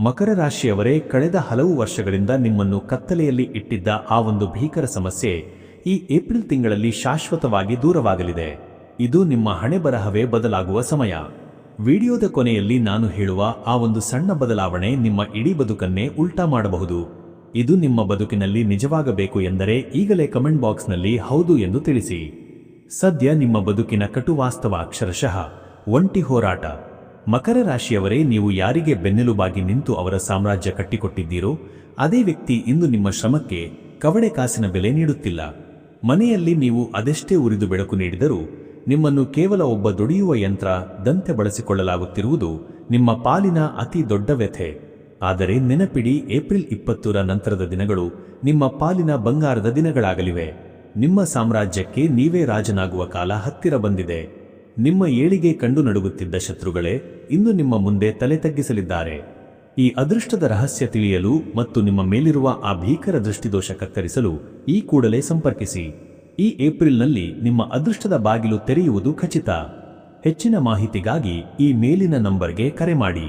ಮಕರ ರಾಶಿಯವರೇ, ಕಳೆದ ಹಲವು ವರ್ಷಗಳಿಂದ ನಿಮ್ಮನ್ನು ಕತ್ತಲೆಯಲ್ಲಿ ಇಟ್ಟಿದ್ದ ಆ ಒಂದು ಭೀಕರ ಸಮಸ್ಯೆ ಈ ಏಪ್ರಿಲ್ ತಿಂಗಳಲ್ಲಿ ಶಾಶ್ವತವಾಗಿ ದೂರವಾಗಲಿದೆ. ಇದು ನಿಮ್ಮ ಹಣೆಬರಹವೇ ಬದಲಾಗುವ ಸಮಯ. ವಿಡಿಯೋದ ಕೊನೆಯಲ್ಲಿ ನಾನು ಹೇಳುವ ಆ ಒಂದು ಸಣ್ಣ ಬದಲಾವಣೆ ನಿಮ್ಮ ಇಡೀ ಬದುಕನ್ನೇ ಉಲ್ಟಾ ಮಾಡಬಹುದು. ಇದು ನಿಮ್ಮ ಬದುಕಿನಲ್ಲಿ ನಿಜವಾಗಬೇಕು ಎಂದರೆ ಈಗಲೇ ಕಮೆಂಟ್ ಬಾಕ್ಸ್ನಲ್ಲಿ ಹೌದು ಎಂದು ತಿಳಿಸಿ. ಸದ್ಯ ನಿಮ್ಮ ಬದುಕಿನ ಕಟು ವಾಸ್ತವ, ಅಕ್ಷರಶಃ ಒಂಟಿ ಹೋರಾಟ. ಮಕರ ರಾಶಿಯವರೇ, ನೀವು ಯಾರಿಗೆ ಬೆನ್ನೆಲುಬಾಗಿ ನಿಂತು ಅವರ ಸಾಮ್ರಾಜ್ಯ ಕಟ್ಟಿಕೊಟ್ಟಿದ್ದೀರೋ ಅದೇ ವ್ಯಕ್ತಿ ಇಂದು ನಿಮ್ಮ ಶ್ರಮಕ್ಕೆ ಕವಡೆ ಕಾಸಿನ ಬೆಲೆ ನೀಡುತ್ತಿಲ್ಲ. ಮನೆಯಲ್ಲಿ ನೀವು ಅದೆಷ್ಟೇ ಉರಿದು ಬೆಳಕು ನೀಡಿದರೂ ನಿಮ್ಮನ್ನು ಕೇವಲ ಒಬ್ಬ ದುಡಿಯುವ ಯಂತ್ರ ದಂತೆ ಬಳಸಿಕೊಳ್ಳಲಾಗುತ್ತಿರುವುದು ನಿಮ್ಮ ಪಾಲಿನ ಅತಿ ದೊಡ್ಡ ವ್ಯಥೆ. ಆದರೆ ನೆನಪಿಡಿ, ಏಪ್ರಿಲ್ 20ರ ನಂತರದ ದಿನಗಳು ನಿಮ್ಮ ಪಾಲಿನ ಬಂಗಾರದ ದಿನಗಳಾಗಲಿವೆ. ನಿಮ್ಮ ಸಾಮ್ರಾಜ್ಯಕ್ಕೆ ನೀವೇ ರಾಜನಾಗುವ ಕಾಲ ಹತ್ತಿರ ಬಂದಿದೆ. ನಿಮ್ಮ ಏಳಿಗೆ ಕಂಡು ನಡುಗುತ್ತಿದ್ದ ಶತ್ರುಗಳೇ ಇಂದು ನಿಮ್ಮ ಮುಂದೆ ತಲೆ ತಗ್ಗಿಸಲಿದ್ದಾರೆ. ಈ ಅದೃಷ್ಟದ ರಹಸ್ಯ ತಿಳಿಯಲು ಮತ್ತು ನಿಮ್ಮ ಮೇಲಿರುವ ಆ ಭೀಕರ ದೃಷ್ಟಿದೋಷ ಕತ್ತರಿಸಲು ಈ ಕೂಡಲೇ ಸಂಪರ್ಕಿಸಿ. ಈ ಏಪ್ರಿಲ್ನಲ್ಲಿ ನಿಮ್ಮ ಅದೃಷ್ಟದ ಬಾಗಿಲು ತೆರೆಯುವುದು ಖಚಿತ. ಹೆಚ್ಚಿನ ಮಾಹಿತಿಗಾಗಿ ಈ ಮೇಲಿನ ನಂಬರ್ಗೆ ಕರೆ ಮಾಡಿ.